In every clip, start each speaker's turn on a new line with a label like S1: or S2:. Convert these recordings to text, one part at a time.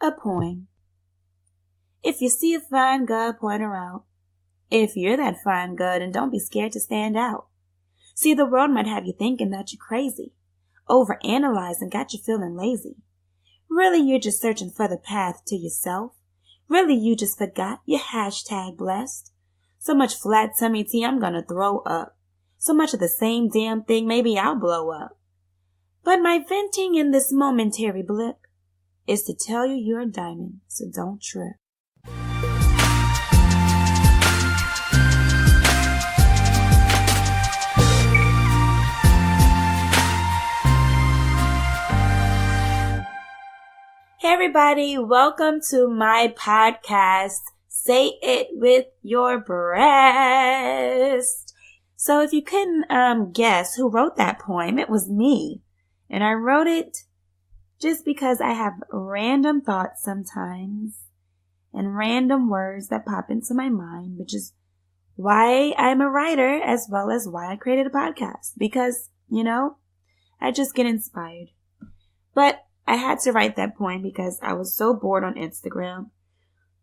S1: A poem. If you see a fine girl, point her out. If you're that fine girl, then don't be scared to stand out. See, the world might have you thinking that you're crazy, overanalyzing got you feeling lazy. Really, you're just searching for the path to yourself. Really, you just forgot your hashtag blessed. So much flat tummy tea, I'm gonna throw up. So much of the same damn thing, maybe I'll blow up. But my venting in this momentary blip is to tell you you're a diamond, so don't trip. Hey everybody, welcome to my podcast, Say It With Your Breast. So if you couldn't guess who wrote that poem, it was me. And I wrote it just because I have random thoughts sometimes and random words that pop into my mind, which is why I'm a writer as well as why I created a podcast. Because, I just get inspired. But I had to write that poem because I was so bored on Instagram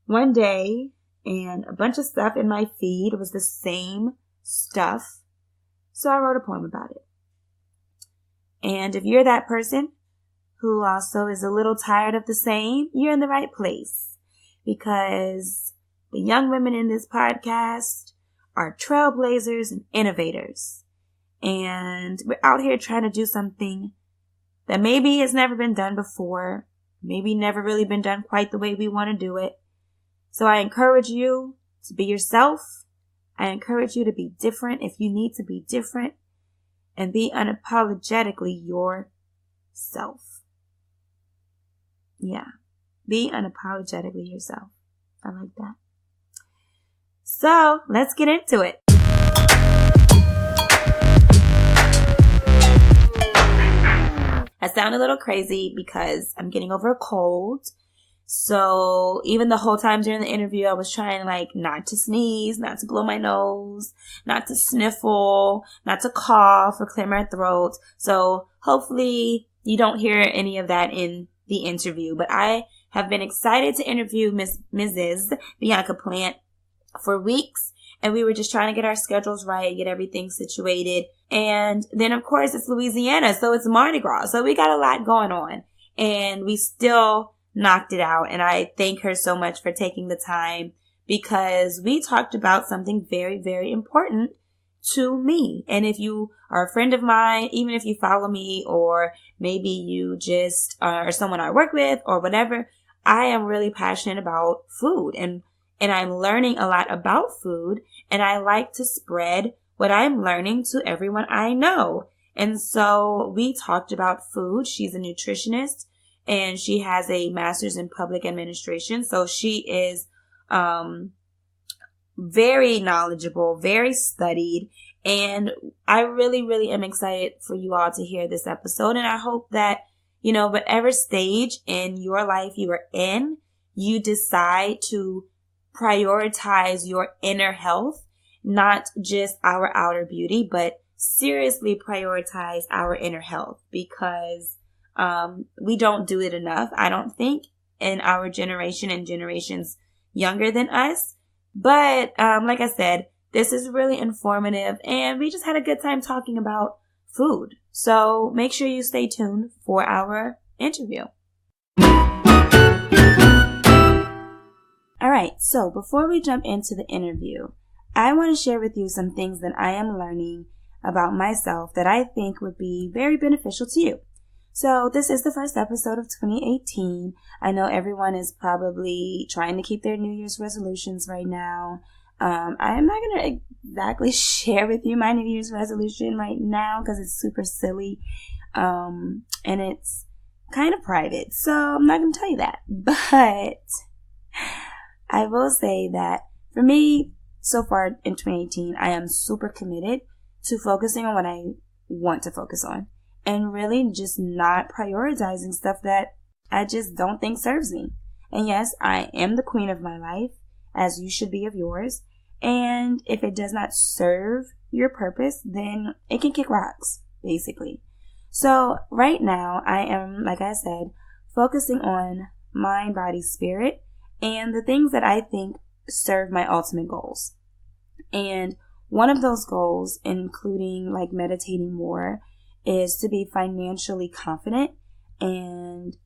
S1: one day and a bunch of stuff in my feed was the same stuff. So I wrote a poem about it. And if you're that person who also is a little tired of the same, you're in the right place because the young women in this podcast are trailblazers and innovators. And we're out here trying to do something that maybe has never been done before, maybe never really been done quite the way we want to do it. So I encourage you to be yourself. I encourage you to be different if you need to be different and be unapologetically yourself. Yeah, be unapologetically yourself. I like that. So let's get into it. I sound a little crazy because I'm getting over a cold. So even the whole time during the interview, I was trying not to sneeze, not to blow my nose, not to sniffle, not to cough or clear my throat. So hopefully you don't hear any of that in the interview. But I have been excited to interview Mrs. Bianca Plant for weeks. And we were just trying to get our schedules right, get everything situated. And then, of course, it's Louisiana, so it's Mardi Gras. So we got a lot going on. And we still knocked it out. And I thank her so much for taking the time because we talked about something very, very important to me. And if you are a friend of mine, even if you follow me or maybe you just are someone I work with or whatever, I am really passionate about food and I'm learning a lot about food, and I like to spread what I'm learning to everyone I know. And so we talked about food. She's a nutritionist, and she has a master's in public administration. So she is very knowledgeable, very studied, and I really, really am excited for you all to hear this episode. And I hope that, whatever stage in your life you are in, you decide to prioritize your inner health, not just our outer beauty, but seriously prioritize our inner health because we don't do it enough, I don't think, in our generation and generations younger than us. But like I said, this is really informative and we just had a good time talking about food. So make sure you stay tuned for our interview. All right, so before we jump into the interview, I want to share with you some things that I am learning about myself that I think would be very beneficial to you. So this is the first episode of 2018. I know everyone is probably trying to keep their New Year's resolutions right now. I am not going to exactly share with you my New Year's resolution right now because it's super silly and it's kind of private. So I'm not going to tell you that. But I will say that for me, so far in 2018, I am super committed to focusing on what I want to focus on and really just not prioritizing stuff that I just don't think serves me. And yes, I am the queen of my life, as you should be of yours. And if it does not serve your purpose, then it can kick rocks, basically. So right now, I am, like I said, focusing on mind, body, spirit, and the things that I think serve my ultimate goals. And one of those goals, including like meditating more, is to be financially confident and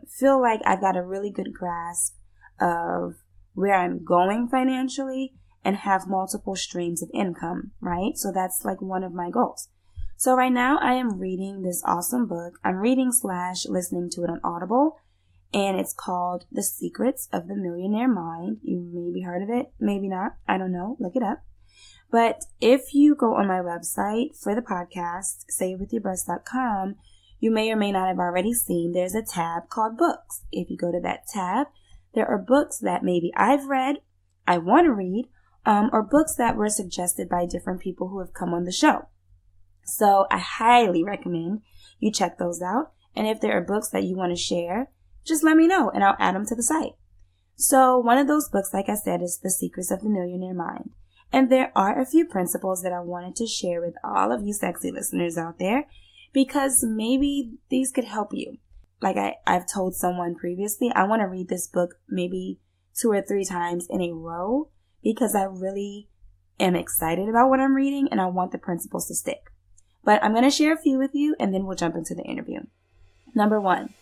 S1: feel like I've got a really good grasp of where I'm going financially and have multiple streams of income, right? So that's like one of my goals. So right now I am reading this awesome book. I'm reading / listening to it on Audible, and it's called The Secrets of the Millionaire Mind. You maybe heard of it, maybe not. I don't know. Look it up. But if you go on my website for the podcast, sayitwithyourbreasts.com, you may or may not have already seen there's a tab called books. If you go to that tab, there are books that maybe I've read, I want to read, or books that were suggested by different people who have come on the show. So I highly recommend you check those out. And if there are books that you want to share, just let me know and I'll add them to the site. So one of those books, like I said, is The Secrets of the Millionaire Mind. And there are a few principles that I wanted to share with all of you sexy listeners out there, because maybe these could help you. Like I've told someone previously, I want to read this book maybe 2 or 3 times in a row because I really am excited about what I'm reading and I want the principles to stick. But I'm going to share a few with you and then we'll jump into the interview. Number 1,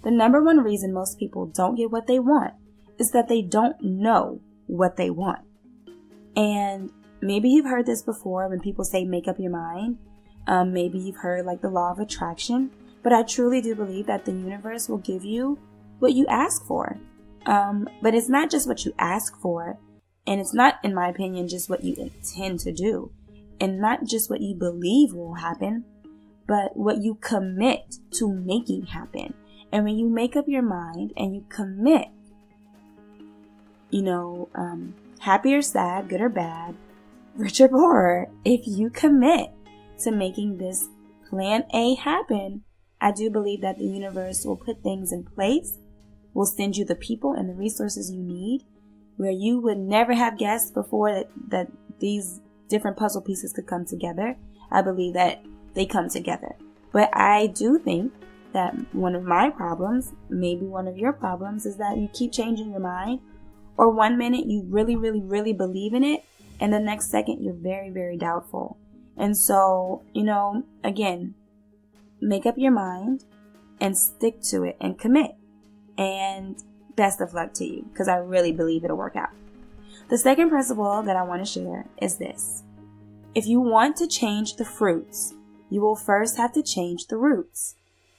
S1: the number 1 reason most people don't get what they want is that they don't know what they want. And maybe you've heard this before when people say make up your mind. Maybe you've heard like the law of attraction. But I truly do believe that the universe will give you what you ask for. But it's not just what you ask for. And it's not, in my opinion, just what you intend to do. And not just what you believe will happen, but what you commit to making happen. And when you make up your mind and you commit, happy or sad, good or bad, rich or poor, if you commit to making this plan A happen, I do believe that the universe will put things in place, will send you the people and the resources you need, where you would never have guessed before that these different puzzle pieces could come together. I believe that they come together. But I do think that one of my problems, maybe one of your problems, is that you keep changing your mind. Or one minute you really, really, really believe in it, and the next second you're very, very doubtful. And so, again, make up your mind and stick to it and commit. And best of luck to you, because I really believe it'll work out. The second principle that I want to share is this. If you want to change the fruits, you will first have to change the roots.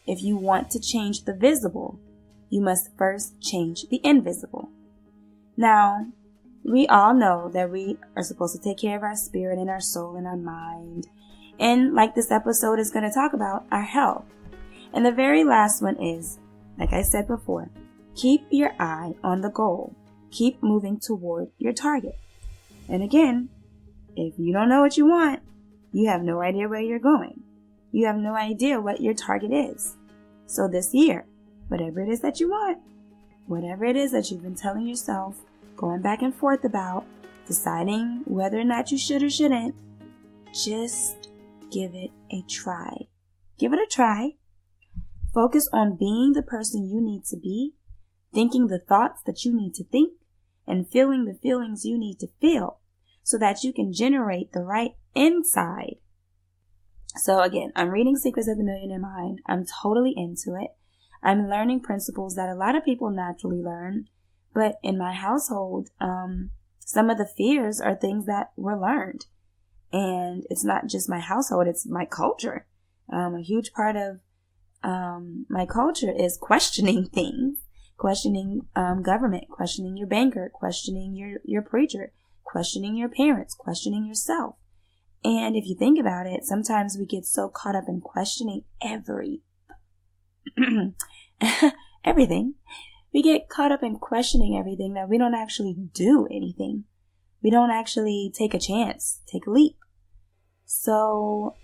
S1: If you want to change the visible, you must first change the invisible. Now, we all know that we are supposed to take care of our spirit and our soul and our mind. And like this episode is going to talk about, our health. And the very last one is, like I said before, keep your eye on the goal. Keep moving toward your target. And again, if you don't know what you want, you have no idea where you're going. You have no idea what your target is. So this year, whatever it is that you want, whatever it is that you've been telling yourself, going back and forth about, deciding whether or not you should or shouldn't, just give it a try. Give it a try. Focus on being the person you need to be, thinking the thoughts that you need to think, and feeling the feelings you need to feel so that you can generate the right inside. So again, I'm reading Secrets of the Millionaire Mind. I'm totally into it. I'm learning principles that a lot of people naturally learn. But in my household, some of the fears are things that were learned. And it's not just my household, it's my culture. A huge part of my culture is questioning things, questioning government, questioning your banker, questioning your preacher, questioning your parents, questioning yourself. And if you think about it, sometimes we get so caught up in questioning everything. We get caught up in questioning everything that we don't actually do anything. We don't actually take a chance, take a leap. So,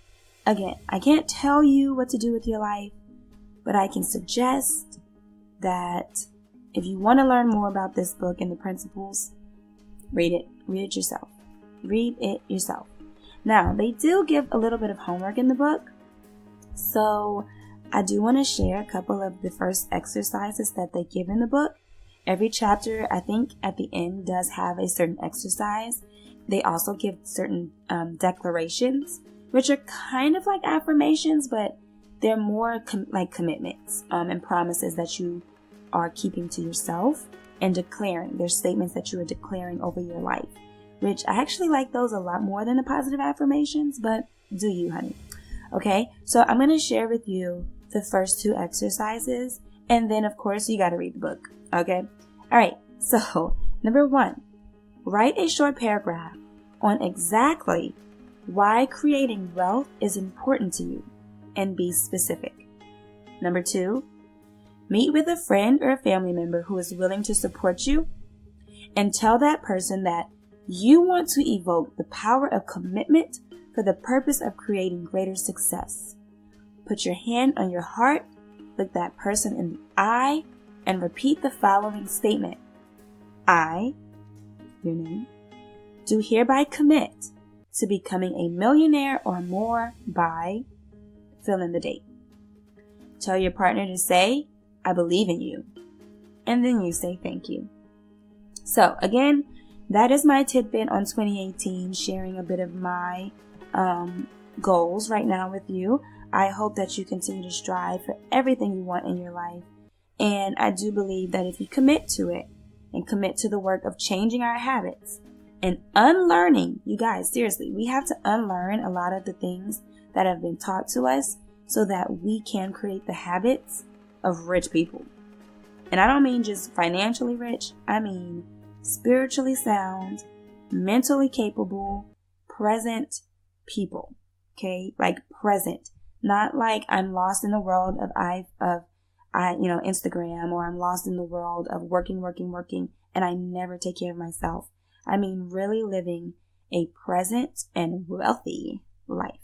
S1: again, I can't tell you what to do with your life, but I can suggest that if you want to learn more about this book and the principles, read it. Read it yourself. Read it yourself. Now, they do give a little bit of homework in the book. So, I do want to share a couple of the first exercises that they give in the book. Every chapter, I think, at the end does have a certain exercise. They also give certain declarations, which are kind of like affirmations, but they're more like commitments and promises that you are keeping to yourself and declaring. They're statements that you are declaring over your life, which I actually like those a lot more than the positive affirmations, but do you, honey? Okay, so I'm going to share with you the first two exercises, and then, of course, you got to read the book, okay? All right, so number 1, write a short paragraph on exactly why creating wealth is important to you, and be specific. Number 2, meet with a friend or a family member who is willing to support you, and tell that person that you want to evoke the power of commitment for the purpose of creating greater success. Put your hand on your heart, look that person in the eye, and repeat the following statement. I, your name, do hereby commit to becoming a millionaire or more by, fill in the date. Tell your partner to say, I believe in you. And then you say thank you. So again, that is my tidbit on 2018, sharing a bit of my goals right now with you. I hope that you continue to strive for everything you want in your life. And I do believe that if you commit to it and commit to the work of changing our habits and unlearning, you guys, seriously, we have to unlearn a lot of the things that have been taught to us so that we can create the habits of rich people. And I don't mean just financially rich. I mean spiritually sound, mentally capable, present people. Okay? Like present. Not like I'm lost in the world of Instagram, or I'm lost in the world of working, and I never take care of myself. I mean really living a present and wealthy life.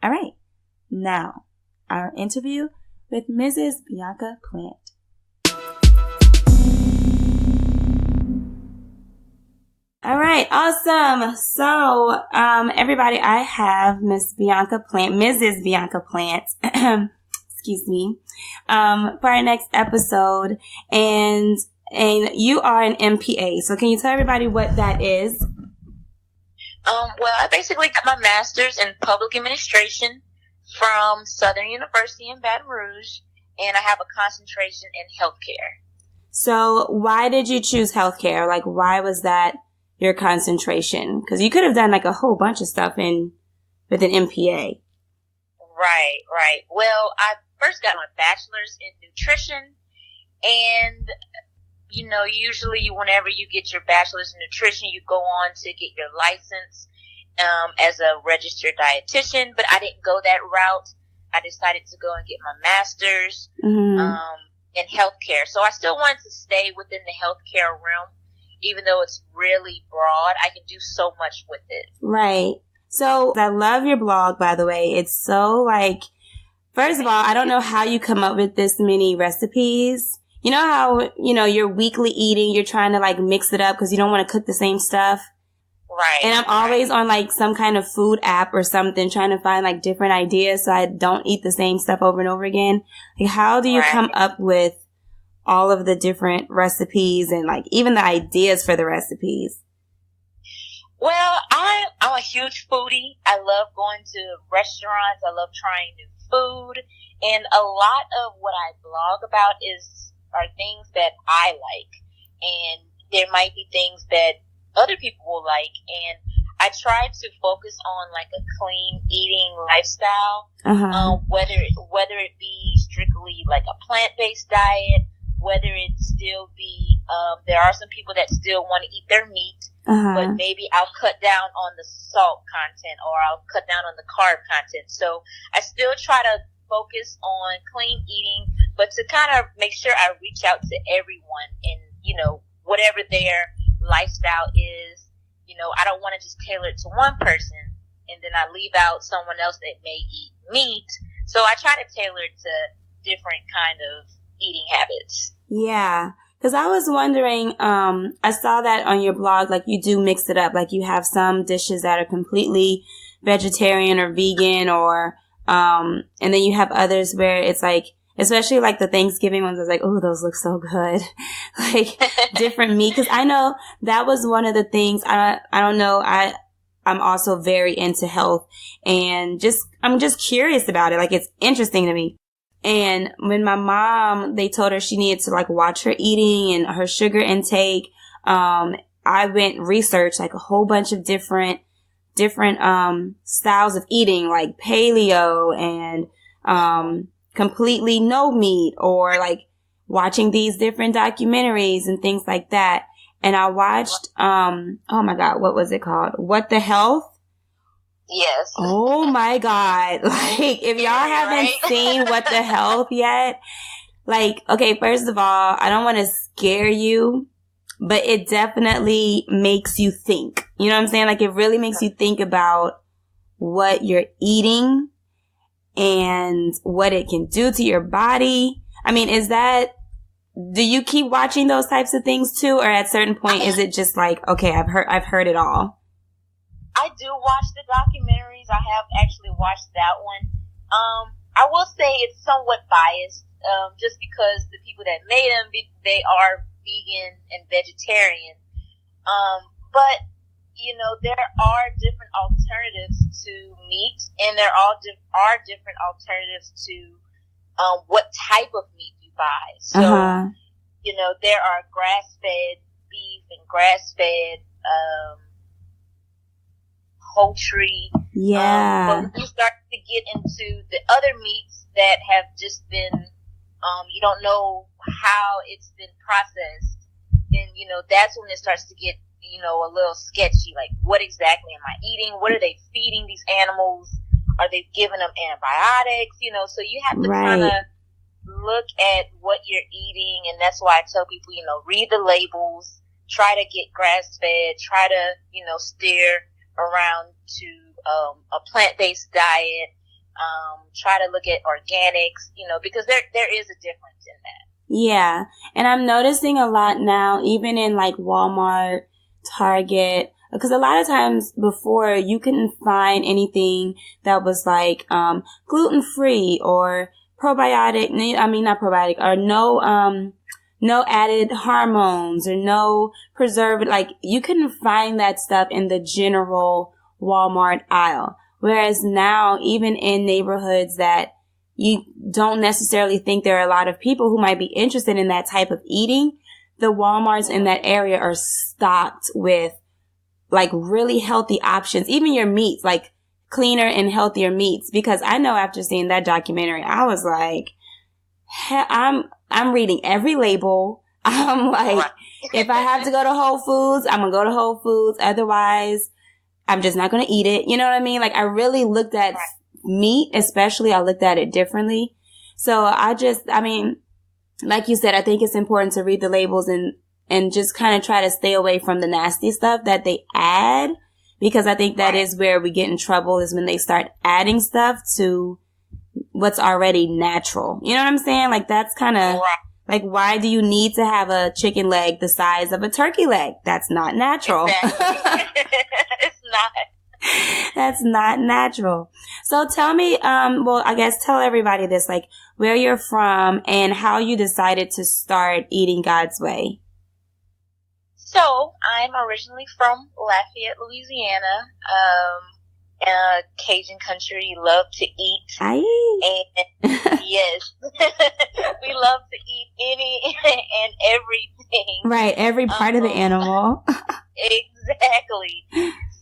S1: All right. Now, our interview with Mrs. Bianca Plant. All right, awesome. So, everybody, I have Miss Bianca Plant, Mrs. Bianca Plant, excuse me, for our next episode. And you are an MPA. So can you tell everybody what that is?
S2: Well, I basically got my master's in public administration from Southern University in Baton Rouge, and I have a concentration in healthcare.
S1: So why did you choose healthcare? Like, why was that your concentration? Because you could have done like a whole bunch of stuff with an MPA.
S2: Right. Well, I first got my bachelor's in nutrition, and usually whenever you get your bachelor's in nutrition, you go on to get your license as a registered dietitian, but I didn't go that route. I decided to go and get my master's in healthcare. So I still wanted to stay within the healthcare realm, even though it's really broad. I can do so much with it.
S1: Right. So I love your blog, by the way. It's so first of all, I don't know how you come up with this many recipes. You know how, you're weekly eating, you're trying to mix it up because you don't want to cook the same stuff.
S2: Right.
S1: And I'm always on some kind of food app or something trying to find different ideas so I don't eat the same stuff over and over again. How do you come up with all of the different recipes and even the ideas for the recipes?
S2: Well, I'm a huge foodie. I love going to restaurants. I love trying new food. And a lot of what I blog about are things that I like. And there might be things that other people will like. And I try to focus on a clean eating lifestyle. Whether it be strictly a plant-based diet, whether it still be, there are some people that still want to eat their meat, but maybe I'll cut down on the salt content, or I'll cut down on the carb content. So I still try to focus on clean eating, but to kind of make sure I reach out to everyone and, whatever their lifestyle is. I don't want to just tailor it to one person and then I leave out someone else that may eat meat. So I try to tailor it to different kind of eating habits.
S1: Yeah. Because I was wondering, I saw that on your blog, you do mix it up. You have some dishes that are completely vegetarian or vegan, or And then you have others where it's like, especially like the Thanksgiving ones, I was like, oh, those look so good. Like different meat. Cause I know that was one of the things I don't know. I'm also very into health and I'm just curious about it. Like it's interesting to me. And when my mom, they told her she needed to like watch her eating and her sugar intake. I went research like a whole bunch of different styles of eating, like paleo and, completely no meat, or like watching these different documentaries and things like that. And I watched, oh my God, what was it called? What the Health?
S2: Yes.
S1: Oh my God. Like if y'all haven't seen What the Health yet, like, okay, first of all, I don't want to scare you, but it definitely makes you think. You know what I'm saying? Like it really makes you think about what you're eating and what it can do to your body. I mean, do you keep watching those types of things too? Or at a certain point, is it just like, okay, I've heard it all?
S2: I do watch the documentaries. I have actually watched that one. I will say it's somewhat biased, just because the people that made them, they are vegan and vegetarian. But you know, there are different alternatives to meat, and there are different alternatives to what type of meat you buy. So, you know, there are grass-fed beef and grass-fed poultry.
S1: Yeah.
S2: But when you start to get into the other meats that have just been, you don't know how it's been processed, then, you know, that's when it starts to get, you know, a little sketchy. Like, what exactly am I eating? What are they feeding these animals? Are they giving them antibiotics? You know, so you have to kind of look at what you're eating. And that's why I tell people, you know, read the labels, try to get grass fed, try to, you know, steer around to a plant-based diet, try to look at organics, you know, because there is a difference in that.
S1: Yeah. And I'm noticing a lot now, even in like Walmart, Target, because a lot of times before you couldn't find anything that was like gluten-free or probiotic, I mean not probiotic, or no added hormones or no preservative. Like you couldn't find that stuff in the general Walmart aisle. Whereas now, even in neighborhoods that you don't necessarily think there are a lot of people who might be interested in that type of eating, the Walmarts in that area are stocked with like really healthy options, even your meats, like cleaner and healthier meats. Because I know after seeing that documentary, I was like, I'm reading every label. I'm like, if I have to go to Whole Foods, I'm going to go to Whole Foods. Otherwise, I'm just not going to eat it. You know what I mean? Like I really looked at meat, especially I looked at it differently. So I mean, like you said, I think it's important to read the labels and just kind of try to stay away from the nasty stuff that they add, because I think that is where we get in trouble, is when they start adding stuff to what's already natural. You know what I'm saying? Like that's kind of like, why do you need to have a chicken leg the size of a turkey leg? That's not natural.
S2: Exactly. It's not.
S1: That's not natural. So tell me, well, I guess tell everybody this, like where you're from and how you decided to start eating God's way.
S2: So I'm originally from Lafayette, Louisiana. Cajun country, love to eat.
S1: Aye.
S2: And yes, we love to eat any and everything.
S1: Right, every part of the animal.
S2: Exactly.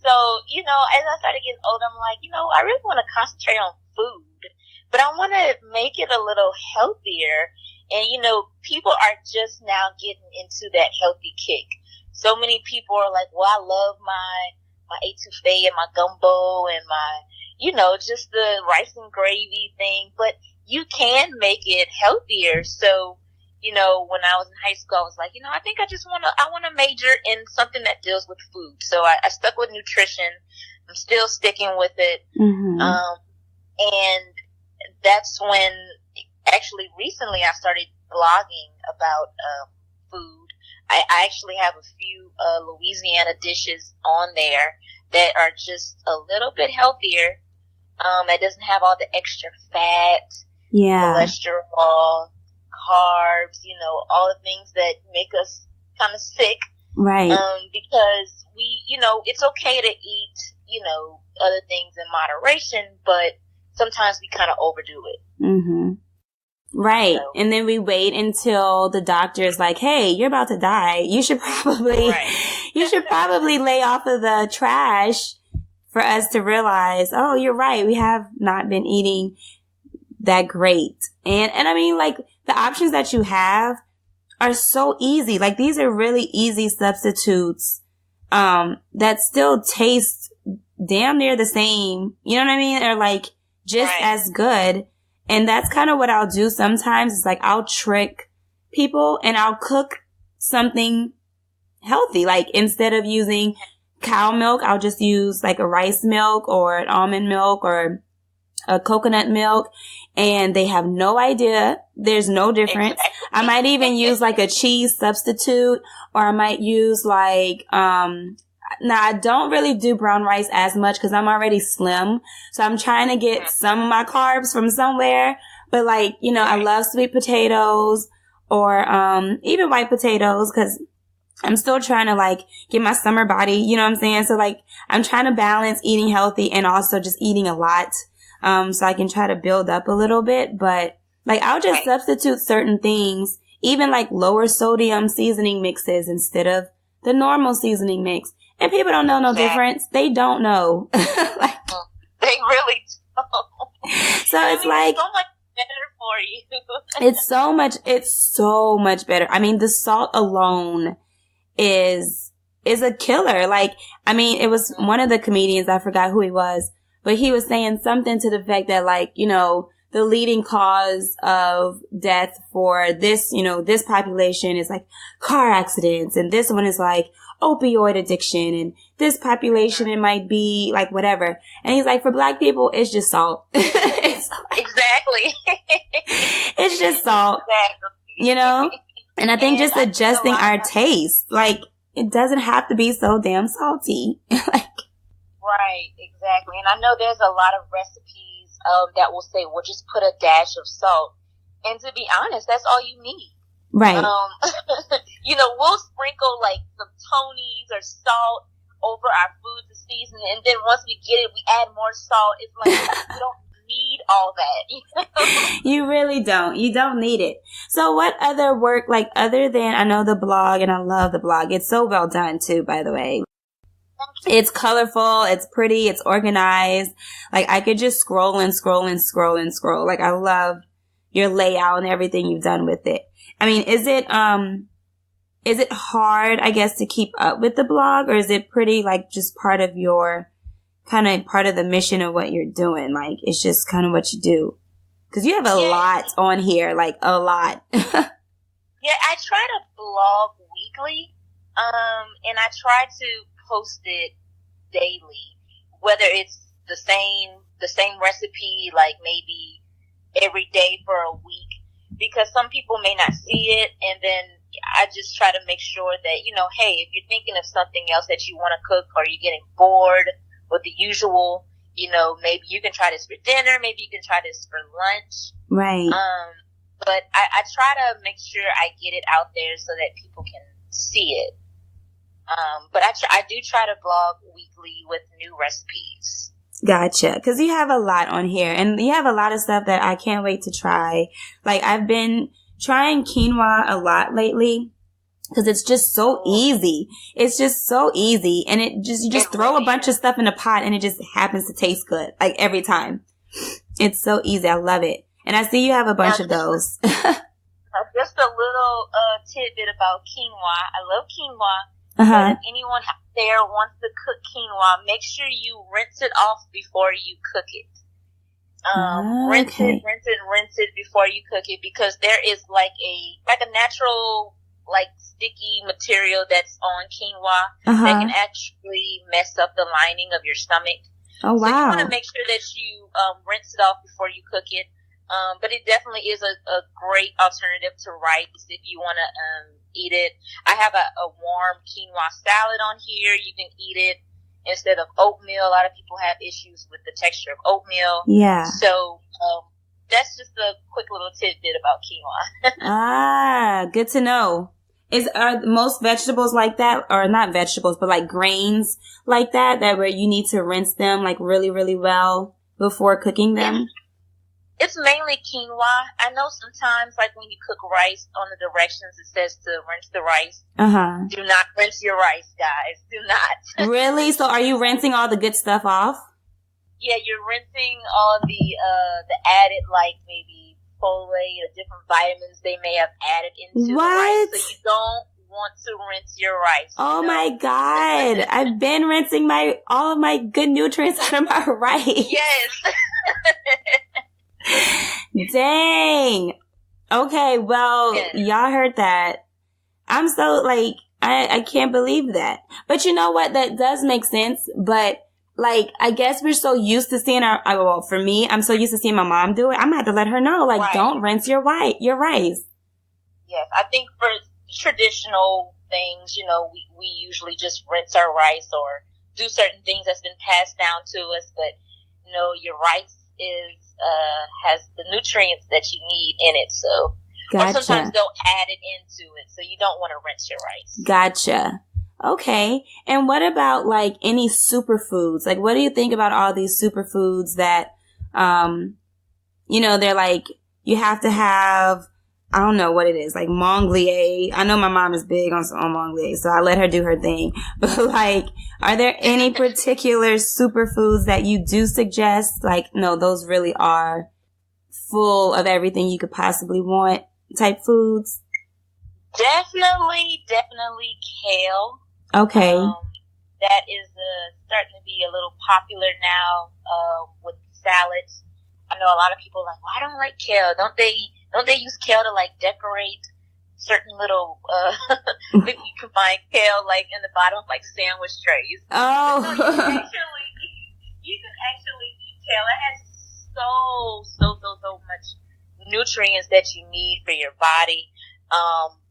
S2: So, you know, as I started getting older, I'm like, you know, I really want to concentrate on food, but I want to make it a little healthier. And, you know, people are just now getting into that healthy kick. So many people are like, well, I love my etouffee and my gumbo and my, you know, just the rice and gravy thing, but you can make it healthier. So, you know, when I was in high school, I was like, you know, I think I want to major in something that deals with food. So I stuck with nutrition. I'm still sticking with it.
S1: Mm-hmm.
S2: And that's when actually recently I started blogging about, food. I actually have a few, Louisiana dishes on there that are just a little bit healthier. That doesn't have all the extra fat,
S1: Yeah.
S2: cholesterol, carbs, all the things that make us kind of sick.
S1: Right.
S2: Because it's okay to eat, other things in moderation, but sometimes we kind of overdo it.
S1: Mm-hmm. Right. And then we wait until the doctor is like, hey, you're about to die. You should probably, you should probably lay off of the trash for us to realize, oh, you're right. We have not been eating that great. And I mean, like, the options that you have are so easy. Like, these are really easy substitutes, that still taste damn near the same. You know what I mean? Or like just as good. And that's kind of what I'll do sometimes. It's like I'll trick people and I'll cook something healthy. Like, instead of using cow milk, I'll just use like a rice milk or an almond milk or a coconut milk. And they have no idea. There's no difference. Exactly. I might even use like a cheese substitute, or I might use like, now I don't really do brown rice as much because I'm already slim. So I'm trying to get some of my carbs from somewhere. But like, I love sweet potatoes or, even white potatoes because I'm still trying to like get my summer body. You know what I'm saying? So like, I'm trying to balance eating healthy and also just eating a lot. So I can try to build up a little bit, but like I'll just substitute certain things, even like lower sodium seasoning mixes instead of the normal seasoning mix. And people don't know no difference. They don't know. Like,
S2: they really don't.
S1: So it's like,
S2: so much better for you.
S1: It's so much better. I mean, the salt alone is a killer. Like, I mean, it was one of the comedians, I forgot who he was, but he was saying something to the fact that like, the leading cause of death for this, this population is like car accidents. And this one is like opioid addiction. And this population, it might be like whatever. And he's like, for Black people, it's just salt.
S2: Exactly.
S1: It's just salt, And I think just adjusting our taste, like it doesn't have to be so damn salty.
S2: Right, exactly. And I know there's a lot of recipes that will say, well, just put a dash of salt. And to be honest, that's all you need.
S1: Right.
S2: We'll sprinkle like some Tony's or salt over our food to season. And then once we get it, we add more salt. It's like, we don't need all that.
S1: You really don't. You don't need it. So what other work, like other than, I know the blog, and I love the blog. It's so well done too, by the way. It's colorful. It's pretty. It's organized. Like I could just scroll and scroll and scroll and scroll. Like I love your layout and everything you've done with it. I mean, is it hard, I guess, to keep up with the blog, or is it pretty like just part of your kind of part of the mission of what you're doing? Like it's just kind of what you do. Cause you have a lot on here, like a lot.
S2: Yeah, I try to blog weekly. And I try to post it daily, whether it's the same recipe, like maybe every day for a week, because some people may not see it. And then I just try to make sure that, hey, if you're thinking of something else that you want to cook, or you're getting bored with the usual, maybe you can try this for dinner, maybe you can try this for lunch.
S1: Right.
S2: But I try to make sure I get it out there so that people can see it. But I do try to blog weekly with new recipes.
S1: Gotcha. Because you have a lot on here, and you have a lot of stuff that I can't wait to try. Like I've been trying quinoa a lot lately because it's just so easy. It's just so easy, and you just throw a bunch of stuff in a pot, and it just happens to taste good. Like every time, it's so easy. I love it, and I see you have a bunch of those.
S2: Just a little tidbit about quinoa. I love quinoa.
S1: Uh-huh.
S2: But if anyone out there wants to cook quinoa, make sure you rinse it off before you cook it. Rinse it before you cook it, because there is like a natural like sticky material that's on quinoa that can actually mess up the lining of your stomach.
S1: Oh wow!
S2: So you want to make sure that you rinse it off before you cook it. But it definitely is a great alternative to rice if you want to eat it. I have a warm quinoa salad on here. You can eat it instead of oatmeal. A lot of people have issues with the texture of oatmeal.
S1: Yeah.
S2: So, that's just a quick little tidbit about quinoa.
S1: Ah, good to know. Are most vegetables like that, or not vegetables, but like grains like that where you need to rinse them like really, really well before cooking them?
S2: It's mainly quinoa. I know sometimes, like when you cook rice, on the directions it says to rinse the rice.
S1: Uh-huh.
S2: Do not rinse your rice, guys. Do not.
S1: Really? So are you rinsing all the good stuff off?
S2: Yeah, you're rinsing all the added, like maybe folate or different vitamins they may have added into the rice. So you don't want to rinse your rice.
S1: Oh my God. I've been rinsing all of my good nutrients out of my rice.
S2: Yes.
S1: Dang. Okay, well, y'all heard that. I'm so like, I can't believe that. But you know what? That does make sense. But like, I guess we're so used to seeing well, for me, I'm so used to seeing my mom do it. I'm gonna have to let her know, like, don't rinse your rice.
S2: Yes, I think for traditional things, we usually just rinse our rice or do certain things that's been passed down to us. But, your rice has the nutrients that you need in it. So,
S1: gotcha.
S2: Or sometimes they'll add it into it. So you don't want to rinse your rice.
S1: Gotcha. Okay. And what about like any superfoods? Like, what do you think about all these superfoods that, they're like, you have to have, I don't know what it is, like Monglier. I know my mom is big on Monglier, so I let her do her thing. But like, are there any particular superfoods that you do suggest? Like, no, those really are full of everything you could possibly want type foods?
S2: Definitely kale.
S1: Okay.
S2: That is starting to be a little popular now with salads. I know a lot of people are like, well, I don't like kale. Don't they use kale to like decorate certain little maybe you can find kale like in the bottom of like sandwich trays.
S1: Oh.
S2: So you can actually eat kale. It has so much nutrients that you need for your body.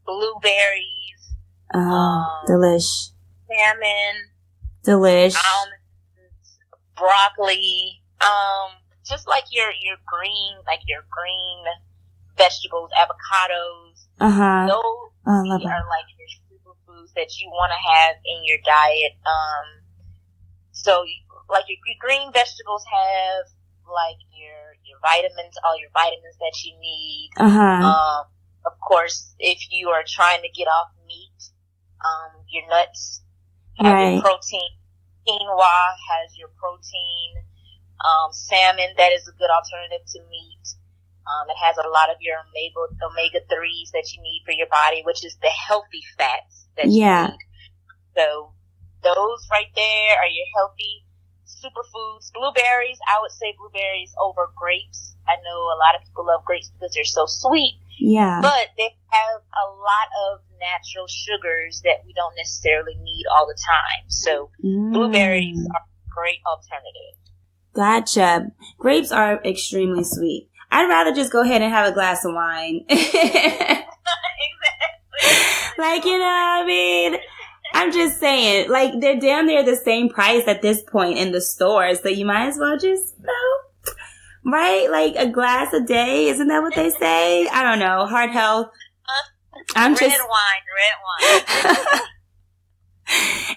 S2: Blueberries.
S1: Delish.
S2: Salmon.
S1: Delish.
S2: Broccoli. Just like your green vegetables, avocados. Those are like your superfoods that you want to have in your diet. So like your green vegetables have like your vitamins, all your vitamins that you need. Of course, if you are trying to get off meat, your nuts have your protein. Quinoa has your protein. Salmon, that is a good alternative to meat. It has a lot of your omega-3s that you need for your body, which is the healthy fats that you need. So those right there are your healthy superfoods. Blueberries, I would say blueberries over grapes. I know a lot of people love grapes because they're so sweet. Yeah. But they have a lot of natural sugars that we don't necessarily need all the time. So blueberries are a great alternative.
S1: Gotcha. Grapes are extremely sweet. I'd rather just go ahead and have a glass of wine.
S2: Exactly.
S1: Like, what I mean? I'm just saying, like, they're down there the same price at this point in the stores, so you might as well just, right? Like a glass a day, isn't that what they say? I don't know. Heart health.
S2: Red wine.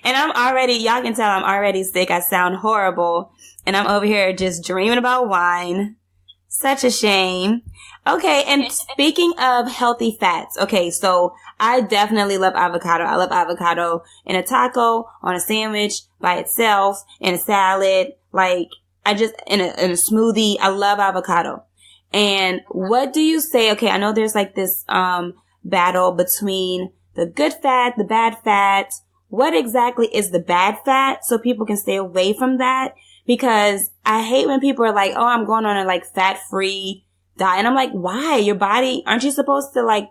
S1: And y'all can tell I'm already sick. I sound horrible. And I'm over here just dreaming about wine. Such a shame. Okay, and speaking of healthy fats, okay, so I definitely love avocado. I love avocado in a taco, on a sandwich, by itself, in a salad, like, in a smoothie. I love avocado. And what do you say? Okay, I know there's like this, battle between the good fat, the bad fat. What exactly is the bad fat so people can stay away from that? Because I hate when people are like, oh, I'm going on a like fat-free diet. And I'm like, why? Your body, aren't you supposed to like,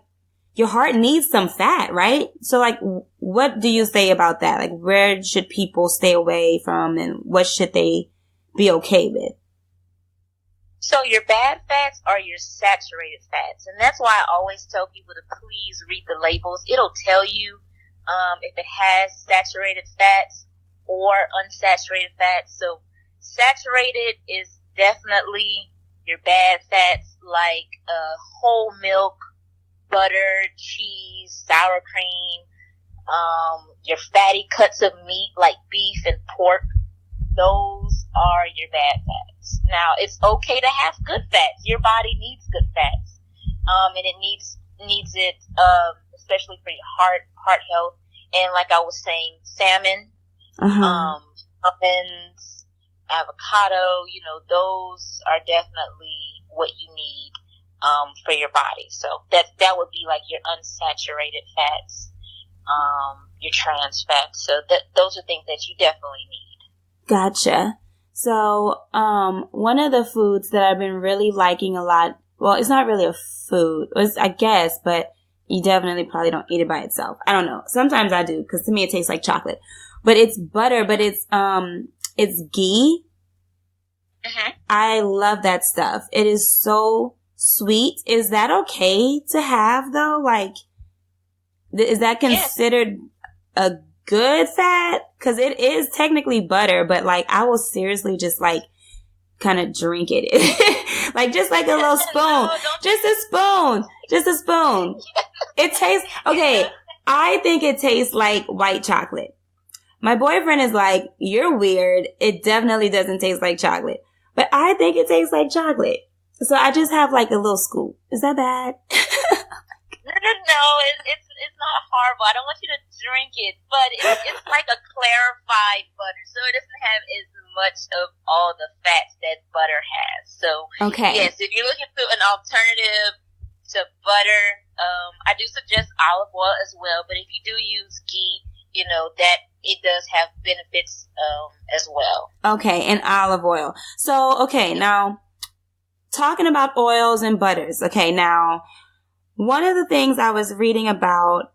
S1: your heart needs some fat, right? So like, what do you say about that? Like, where should people stay away from and what should they be okay with?
S2: So your bad fats are your saturated fats. And that's why I always tell people to please read the labels. It'll tell you if it has saturated fats or unsaturated fats. So saturated is definitely your bad fats like whole milk, butter, cheese, sour cream, your fatty cuts of meat like beef and pork. Those are your bad fats. Now, it's okay to have good fats. Your body needs good fats. And it needs it, especially for your heart health. And like I was saying, salmon, almonds, avocado, those are definitely what you need, for your body. So that would be like your unsaturated fats, your trans fats. So those are things that you definitely need.
S1: Gotcha. So, one of the foods that I've been really liking a lot, well, it's not really a food, I guess, but you definitely probably don't eat it by itself. I don't know. Sometimes I do, because to me it tastes like chocolate. But it's butter, but it's ghee. Mm-hmm. I love that stuff. It is so sweet. Is that okay to have, though? Like, is that considered a good fat? Because it is technically butter, but like I will seriously just like kind of drink it. Like just like a little spoon. Just a spoon. It tastes okay. I think it tastes like white chocolate. My boyfriend is like, you're weird. It definitely doesn't taste like chocolate. But I think it tastes like chocolate. So I just have like a little scoop. Is that bad?
S2: No, it's not horrible. I don't want you to drink it, but it's like a clarified butter, so it doesn't have as much of all the fats that butter has. So,
S1: okay.
S2: Yes, if you're looking for an alternative to butter, I do suggest olive oil as well. But if you do use ghee, that it does have benefits as well. Okay,
S1: and olive oil. So, okay, now talking about oils and butters. Okay, now. One of the things I was reading about,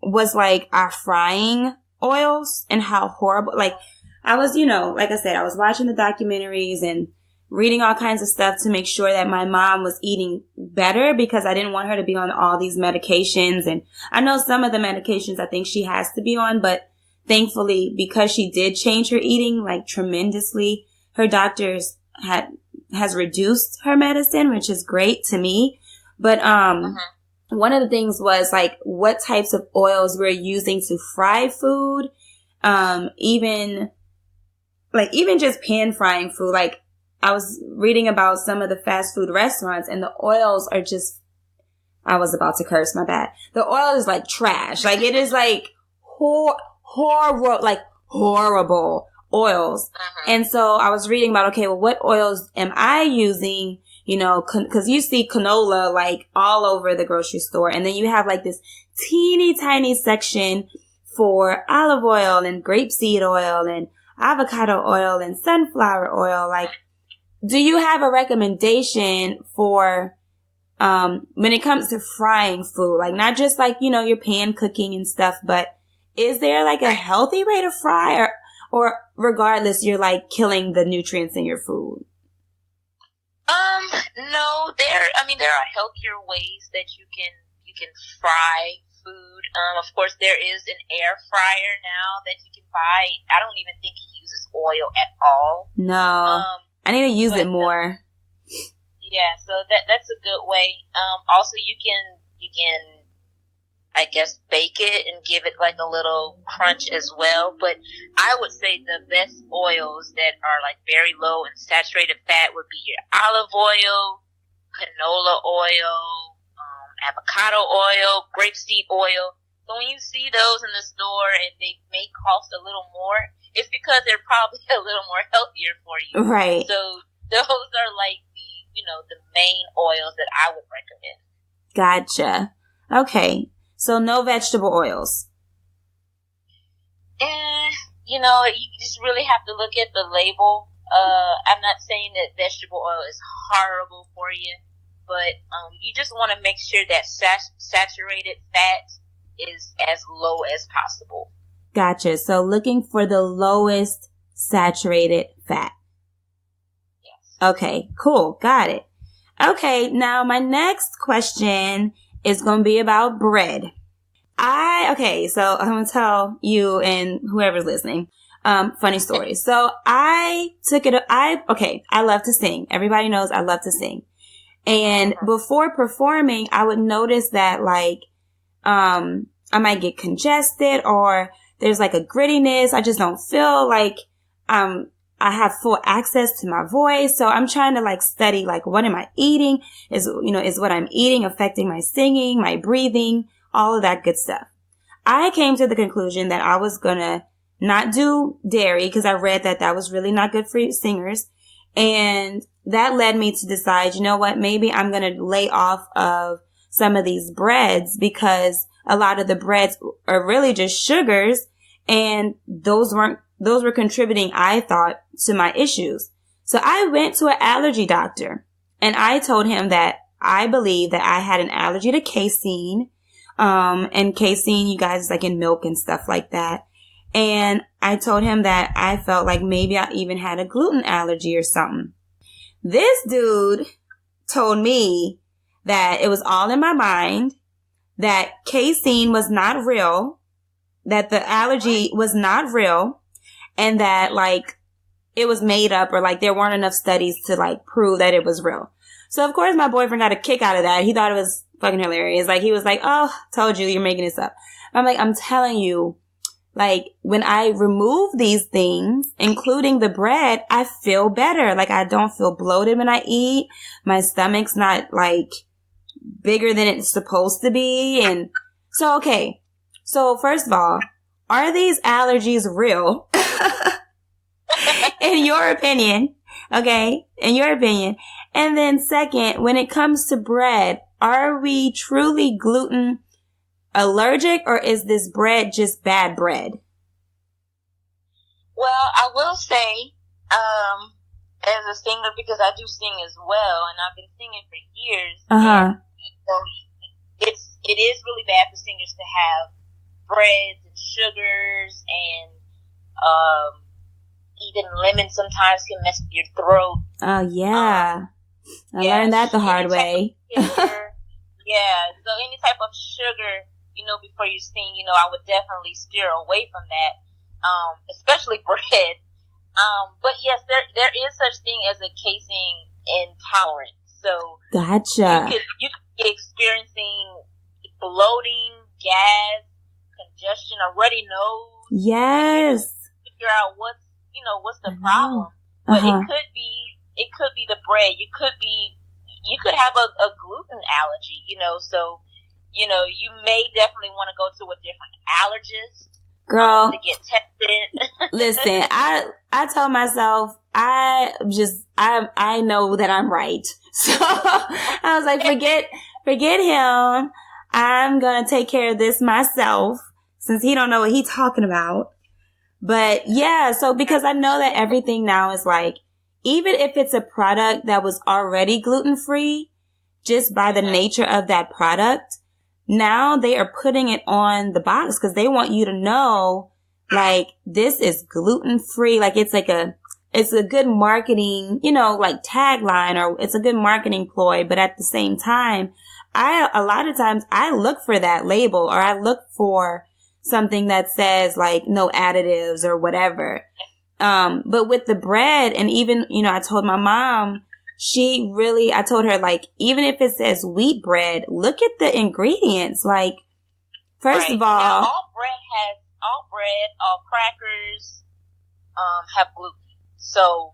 S1: was like our frying oils and how horrible, like I was, like I said, I was watching the documentaries and reading all kinds of stuff to make sure that my mom was eating better because I didn't want her to be on all these medications. And I know some of the medications I think she has to be on, but thankfully, because she did change her eating like tremendously, her doctors has reduced her medicine, which is great to me. But one of the things was like what types of oils we're using to fry food, even just pan frying food. Like I was reading about some of the fast food restaurants and the oils are just, I was about to curse, my bad. The oil is like trash. Like it is like horrible oils. And so I was reading about, okay, well, what oils am I using? Cause you see canola like all over the grocery store. And then you have like this teeny tiny section for olive oil and grapeseed oil and avocado oil and sunflower oil. Like, do you have a recommendation for, when it comes to frying food? Like not just like, your pan cooking and stuff, but is there like a healthy way to fry or regardless, you're like killing the nutrients in your food?
S2: No, there are healthier ways that you can fry food. Of course, there is an air fryer now that you can buy. I don't even think it uses oil at all.
S1: No, I need to use it more.
S2: Yeah, so that's a good way. Also, you can I guess bake it and give it like a little crunch as well. But I would say the best oils that are like very low in saturated fat would be your olive oil, canola oil, avocado oil, grapeseed oil. So when you see those in the store and they may cost a little more, it's because they're probably a little more healthier for you.
S1: Right.
S2: So those are like the main oils that I would recommend.
S1: Gotcha. Okay. So no vegetable oils.
S2: You just really have to look at the label. I'm not saying that vegetable oil is horrible for you, but you just want to make sure that saturated fat is as low as possible.
S1: Gotcha. So looking for the lowest saturated fat. Yes. Okay, cool. Got it. Okay, now my next question is going to be about bread. Okay, so I'm going to tell you and whoever's listening, funny story. So I took it, I love to sing. Everybody knows I love to sing. And before performing, I would notice that like, I might get congested or there's like a grittiness. I just don't feel like, I have full access to my voice. So I'm trying to like study, like, what am I eating? Is what I'm eating affecting my singing, my breathing, all of that good stuff. I came to the conclusion that I was going to not do dairy because I read that that was really not good for singers. And that led me to decide, you know what, maybe I'm going to lay off of some of these breads because a lot of the breads are really just sugars. And those were contributing, I thought, to my issues. So I went to an allergy doctor and I told him that I believe that I had an allergy to casein. And casein, you guys, is like in milk and stuff like that. And I told him that I felt like maybe I even had a gluten allergy or something. This dude told me that it was all in my mind, that casein was not real, that the allergy was not real, and that like it was made up or like there weren't enough studies to like prove that it was real. So of course my boyfriend got a kick out of that. He thought it was fucking hilarious. Like he was like, oh, told you, you're making this up. I'm like, I'm telling you, like when I remove these things, including the bread, I feel better. Like I don't feel bloated when I eat. My stomach's not like bigger than it's supposed to be. And so, okay. So first of all, are these allergies real? In your opinion. Okay. In your opinion. And then second, when it comes to bread, are we truly gluten allergic or is this bread just bad bread?
S2: Well, I will say, as a singer, because I do sing as well, and I've been singing for years, and, it is really bad for singers to have breads and sugars and, even lemon sometimes can mess with your throat.
S1: Oh, yeah. I learned that the hard way.
S2: Yeah. So any type of sugar, before you sing, I would definitely steer away from that, especially bread. But yes, there is such thing as a casein intolerance. So
S1: gotcha.
S2: You could be experiencing bloating, gas, congestion, a rutty nose.
S1: Yes.
S2: Figure out what's the problem. But it could be the bread. You could have a gluten allergy, so, you may definitely want to go to a different allergist.
S1: Girl.
S2: To get tested.
S1: Listen, I told myself, I know that I'm right. So I was like, forget him. I'm going to take care of this myself since he don't know what he's talking about. But yeah, so because I know that everything now is like, even if it's a product that was already gluten-free, just by the nature of that product, now they are putting it on the box because they want you to know, like, this is gluten-free. Like, it's a good marketing, like tagline, or it's a good marketing ploy. But at the same time, a lot of times I look for that label, or I look for something that says like no additives or whatever. But with the bread, and even, I told my mom, I told her, like, even if it says wheat bread, look at the ingredients. Like, first of all,
S2: now, all crackers, have gluten. So,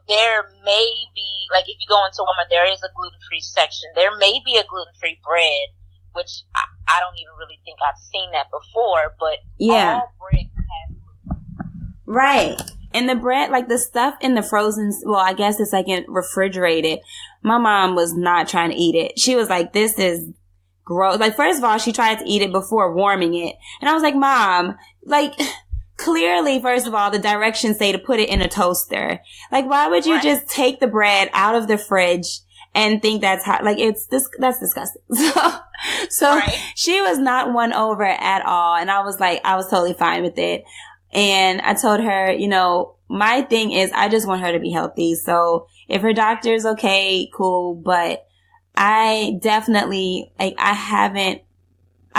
S2: there may be, like, if you go into Walmart, there is a gluten-free section. There may be a gluten-free bread, which I don't even really think I've seen that before, but
S1: yeah.
S2: All bread has gluten.
S1: Right. And the bread, like the stuff in the frozen, well, I guess it's like in refrigerated. My mom was not trying to eat it. She was like, this is gross. Like, first of all, she tried to eat it before warming it. And I was like, Mom, like, clearly, first of all, the directions say to put it in a toaster. Like, why would you just take the bread out of the fridge and think that's hot? Like, that's disgusting. So she was not won over at all. And I was totally fine with it. And I told her, my thing is I just want her to be healthy. So if her doctor is okay, cool. But I definitely, I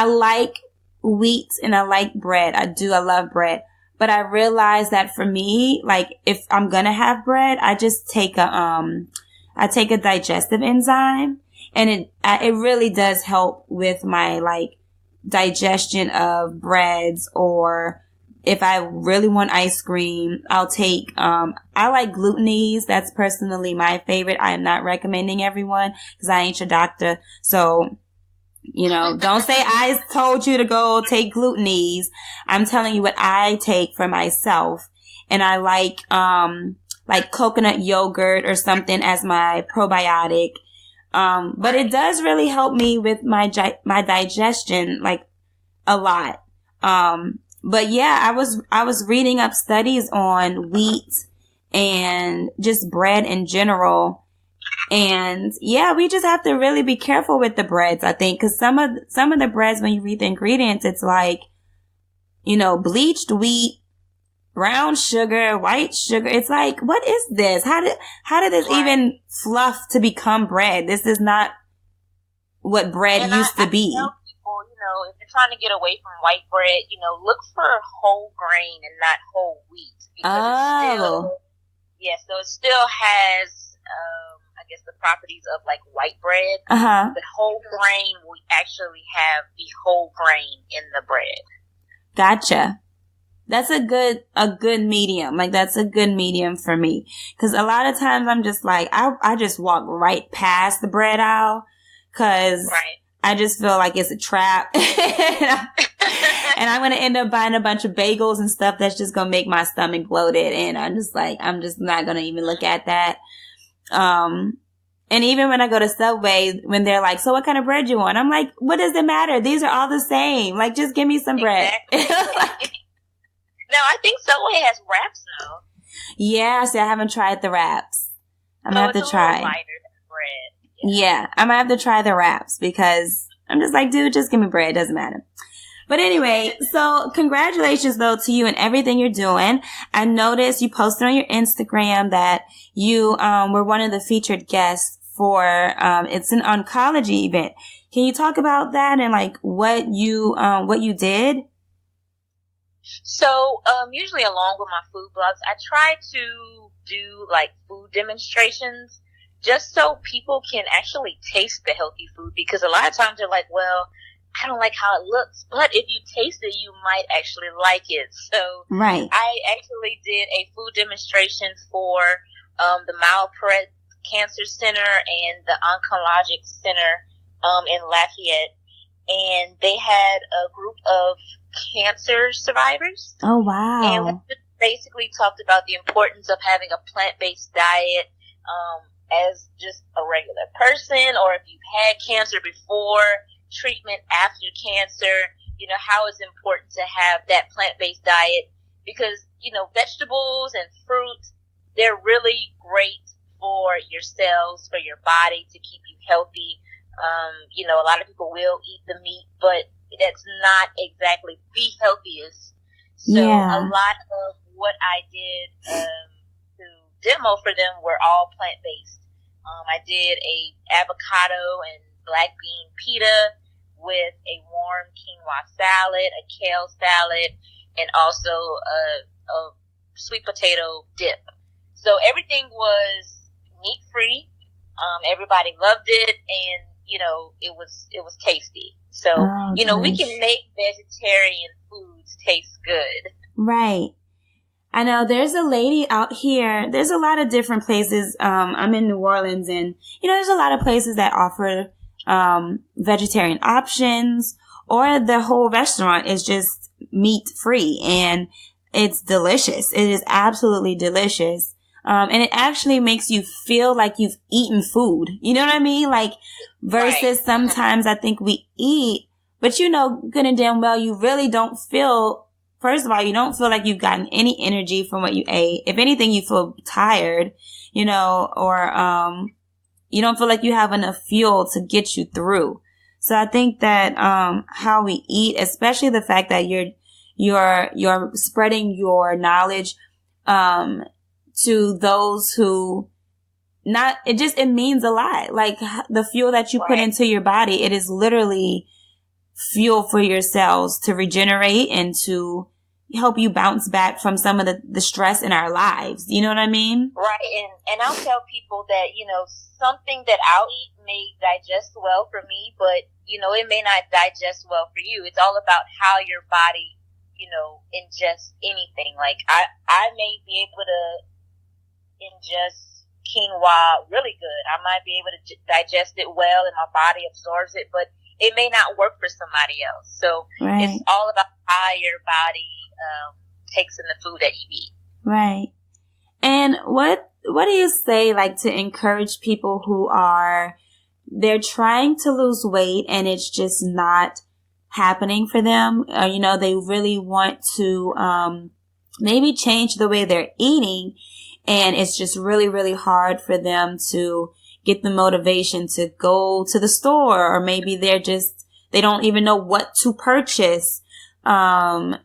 S1: like wheat and I like bread. I love bread. But I realized that for me, like if I'm gonna have bread, I just take I take a digestive enzyme, and it really does help with my like digestion of breads. Or if I really want ice cream, I'll take, I like glutenease. That's personally my favorite. I am not recommending everyone because I ain't your doctor. So, don't say I told you to go take glutenease. I'm telling you what I take for myself. And I like coconut yogurt or something as my probiotic. But it does really help me with my digestion, like a lot. But yeah, I was reading up studies on wheat and just bread in general. And yeah, we just have to really be careful with the breads, I think, because some of the breads, when you read the ingredients, it's like, bleached wheat, brown sugar, white sugar. It's like, what is this? How did this even fluff to become bread? This is not what bread used to be.
S2: Tell people, if you're trying to get away from white bread, look for whole grain and not whole wheat. Because so it still has, I guess, the properties of like white bread. But whole grain will actually have the whole grain in the bread.
S1: Gotcha. That's a good medium. Like, that's a good medium for me. Cause a lot of times I'm just like, I just walk right past the bread aisle. Cause I just feel like it's a trap. And I'm going to end up buying a bunch of bagels and stuff that's just going to make my stomach bloated. And I'm just not going to even look at that. And even when I go to Subway, when they're like, so what kind of bread you want? I'm like, what does it matter? These are all the same. Like, just give me some bread.
S2: No, I think Subway has wraps now.
S1: Yeah, see, I haven't tried the wraps. I'm gonna have to try.
S2: Lighter than bread.
S1: Yeah, I'm gonna have to try the wraps because I'm just like, dude, just give me bread. It doesn't matter. But anyway, so congratulations though to you and everything you're doing. I noticed you posted on your Instagram that you were one of the featured guests for it's an oncology event. Can you talk about that and like what you did?
S2: So, usually along with my food blogs, I try to do like food demonstrations just so people can actually taste the healthy food, because a lot of times they're like, well, I don't like how it looks, but if you taste it, you might actually like it. So I actually did a food demonstration for the Malpret Cancer Center and the Oncologic Center in Lafayette. And they had a group of cancer survivors.
S1: Oh, wow.
S2: And we just basically talked about the importance of having a plant-based diet as just a regular person, or if you've had cancer before, treatment after cancer, how it's important to have that plant-based diet, because, vegetables and fruit, they're really great for your cells, for your body, to keep you healthy. A lot of people will eat the meat, but that's not exactly the healthiest. So a lot of what I did to demo for them were all plant-based. I did a avocado and black bean pita with a warm quinoa salad, a kale salad, and also a sweet potato dip. So everything was meat-free. Everybody loved it, and it was tasty. So, we can make vegetarian foods taste good.
S1: Right. I know there's a lady out here. There's a lot of different places. I'm in New Orleans, and, there's a lot of places that offer vegetarian options, or the whole restaurant is just meat free, and it's delicious. It is absolutely delicious. And it actually makes you feel like you've eaten food. You know what I mean? Like, versus sometimes I think we eat, but good and damn well, you really don't feel, first of all, you don't feel like you've gotten any energy from what you ate. If anything, you feel tired, or, you don't feel like you have enough fuel to get you through. So I think that, how we eat, especially the fact that you're spreading your knowledge, to those who it means a lot. Like the fuel that you put into your body, it is literally fuel for your cells to regenerate and to help you bounce back from some of the stress in our lives. You know what I mean?
S2: Right. And I'll tell people that, something that I'll eat may digest well for me, but, it may not digest well for you. It's all about how your body, ingest anything. Like I may be able to ingest quinoa really good. I might be able to digest it well and my body absorbs it, but it may not work for somebody else. So It's all about how your body takes in the food that you eat.
S1: Right. And what do you say, like, to encourage people who they're trying to lose weight and it's just not happening for them? They really want to maybe change the way they're eating, and it's just really, really hard for them to get the motivation to go to the store, or maybe they don't even know what to purchase. What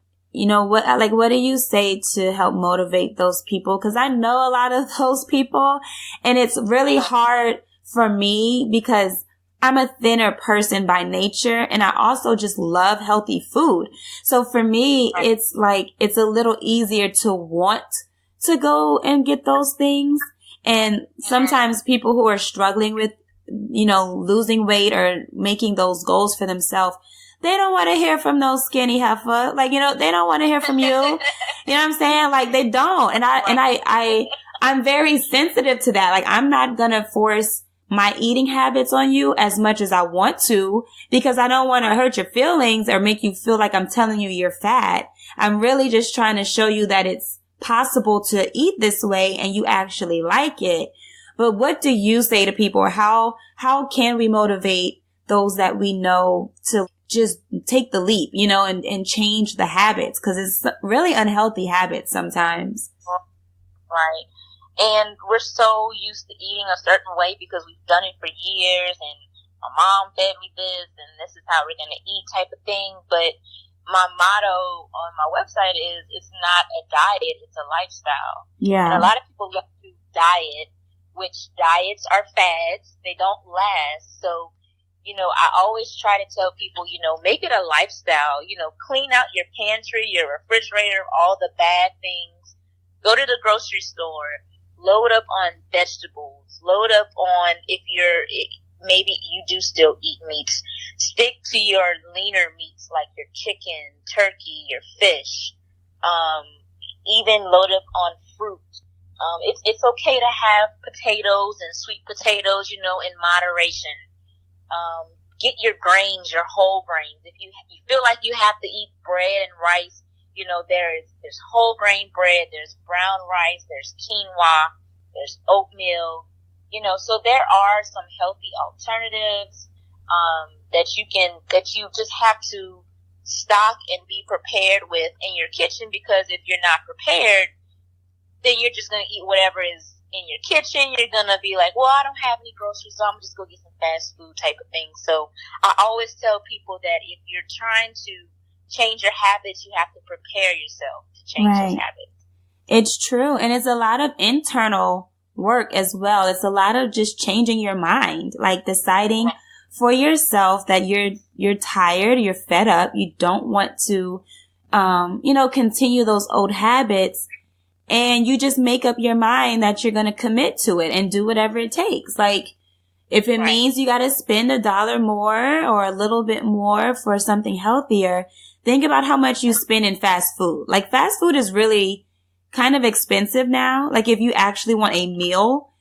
S1: do you say to help motivate those people? Because I know a lot of those people, and it's really hard for me because I'm a thinner person by nature, and I also just love healthy food. So for me, it's a little easier to want to go and get those things. And sometimes people who are struggling with, losing weight or making those goals for themselves, they don't want to hear from those skinny heifer. They don't want to hear from you. You know what I'm saying? Like, they don't. And I'm very sensitive to that. Like, I'm not going to force my eating habits on you as much as I want to, because I don't want to hurt your feelings or make you feel like I'm telling you you're fat. I'm really just trying to show you that it's possible to eat this way and you actually like it. But what do you say to people, or how can we motivate those that we know to just take the leap, and change the habits? Because it's really unhealthy habits sometimes.
S2: Right. And we're so used to eating a certain way because we've done it for years, and my mom fed me this, and this is how we're going to eat type of thing. But my motto on my website is, it's not a diet, it's a lifestyle.
S1: Yeah.
S2: And a lot of people love to diet, which diets are fads. They don't last. So, I always try to tell people, make it a lifestyle. Clean out your pantry, your refrigerator, all the bad things. Go to the grocery store. Load up on vegetables. Load up on, maybe you do still eat meats. Stick to your leaner meats like your chicken, turkey, your fish. Even load up on fruit. It's okay to have potatoes and sweet potatoes, in moderation. Get your grains, your whole grains. If you feel like you have to eat bread and rice, there's whole grain bread, there's brown rice, there's quinoa, there's oatmeal, so there are some healthy alternatives, that you just have to stock and be prepared with in your kitchen, because if you're not prepared, then you're just going to eat whatever is in your kitchen. You're going to be like, well, I don't have any groceries, so I'm just going to get some fast food type of thing. So I always tell people that if you're trying to change your habits, you have to prepare yourself to change those habits.
S1: It's true. And it's a lot of internal work as well. It's a lot of just changing your mind, like deciding for yourself that you're tired, you're fed up, you don't want to, continue those old habits, and you just make up your mind that you're going to commit to it and do whatever it takes. Like, if it means you got to spend $1 more or a little bit more for something healthier, think about how much you spend in fast food. Like, fast food is really kind of expensive now. Like, if you actually want a meal,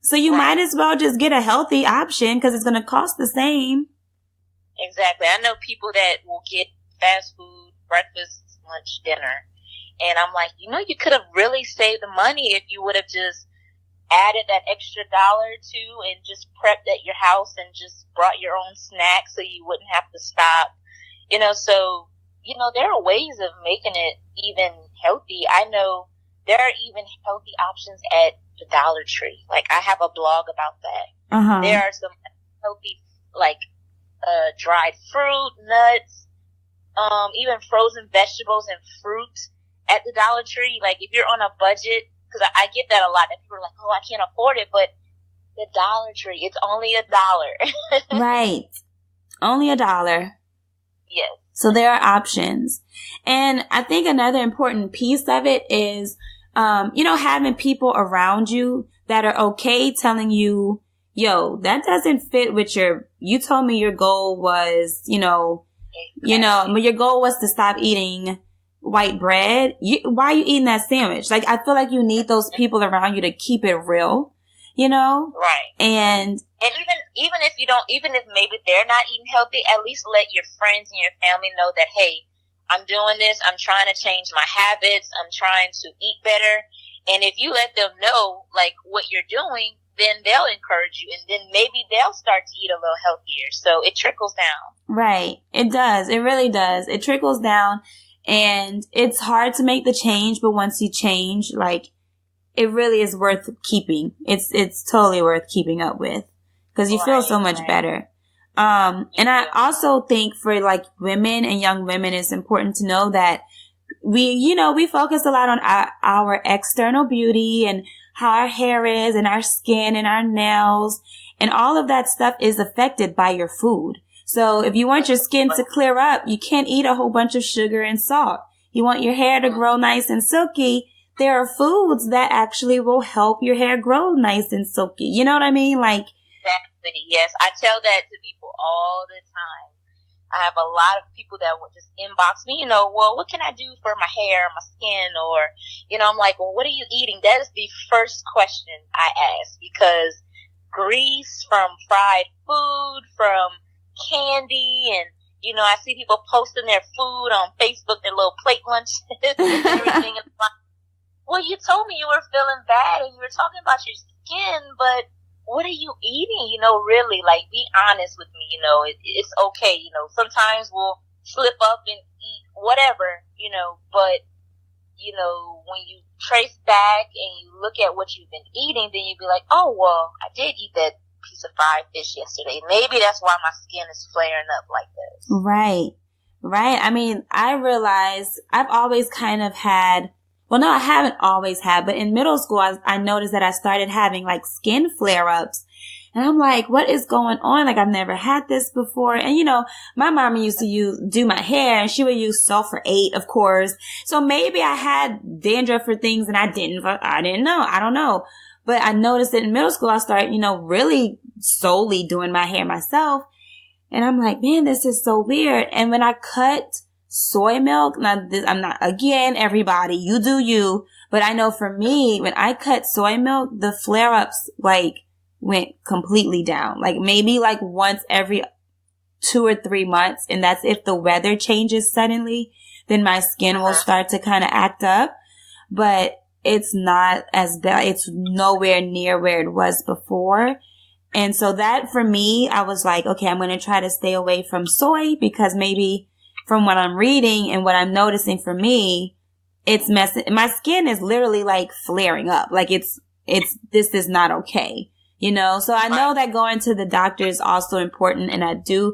S1: so you might as well just get a healthy option because it's going to cost the same.
S2: Exactly. I know people that will get fast food, breakfast, lunch, dinner. And I'm like, you could have really saved the money if you would have just added that extra $1 or $2 and just prepped at your house and just brought your own snacks so you wouldn't have to stop. So, there are ways of making it even healthy. I know there are even healthy options at the Dollar Tree. Like, I have a blog about that.
S1: Uh-huh.
S2: There are some healthy, dried fruit, nuts, even frozen vegetables and fruit at the Dollar Tree. Like, if you're on a budget, because I get that a lot, and people are like, oh, I can't afford it, but the Dollar Tree, it's only $1.
S1: Right. Only $1.
S2: Yes.
S1: So there are options. And I think another important piece of it is, having people around you that are okay telling you, yo, that doesn't fit with you told me your goal was, your goal was to stop eating white bread. Why are you eating that sandwich? Like, I feel like you need those people around you to keep it real,
S2: Right.
S1: And
S2: even if maybe they're not eating healthy, at least let your friends and your family know that, hey, I'm doing this. I'm trying to change my habits. I'm trying to eat better. And if you let them know, like, what you're doing, then they'll encourage you, and then maybe they'll start to eat a little healthier. So it trickles down.
S1: Right. It does. It really does. It trickles down, and it's hard to make the change, but once you change, like, it really is worth keeping. It's totally worth keeping up with, because you feel so much better. And I also think for like women and young women, it's important to know that we focus a lot on our external beauty and how our hair is and our skin and our nails, and all of that stuff is affected by your food. So if you want your skin to clear up, you can't eat a whole bunch of sugar and salt. You want your hair to grow nice and silky. There are foods that actually will help your hair grow nice and silky. You know what I mean? Like,
S2: exactly. Yes. I tell that to people all the time. I have a lot of people that will just inbox me, well, what can I do for my hair, my skin, or, I'm like, well, what are you eating? That is the first question I ask, because grease from fried food, from candy, and, I see people posting their food on Facebook, their little plate lunches and everything. And I'm like, well, you told me you were feeling bad and you were talking about your skin, but what are you eating? Really, like, be honest with me. It's okay. Sometimes we'll slip up and eat whatever, but, when you trace back and you look at what you've been eating, then you'd be like, oh, well, I did eat that piece of fried fish yesterday. Maybe that's why my skin is flaring up like this.
S1: Right. Right. I mean, I realized I've always kind of had, well, no, I haven't always had, but in middle school, I noticed that I started having like skin flare-ups. And I'm like, what is going on? Like, I've never had this before. And, my mom used to do my hair, and she would use Sulfur 8, of course. So maybe I had dandruff for things and I didn't know. I don't know. But I noticed that in middle school, I started, really solely doing my hair myself. And I'm like, man, this is so weird. And when I cut soy milk, now I'm not, again, everybody, you do you. But I know for me, when I cut soy milk, the flare-ups, like, went completely down. Like, maybe like once every 2 or 3 months. And that's if the weather changes suddenly, then my skin will start to kind of act up. But it's not as bad. It's nowhere near where it was before. And so that, for me, I was like, okay, I'm going to try to stay away from soy, because maybe from what I'm reading and what I'm noticing for me, it's messing. My skin is literally like flaring up. Like, this is not okay. So I know that going to the doctor is also important. And I do,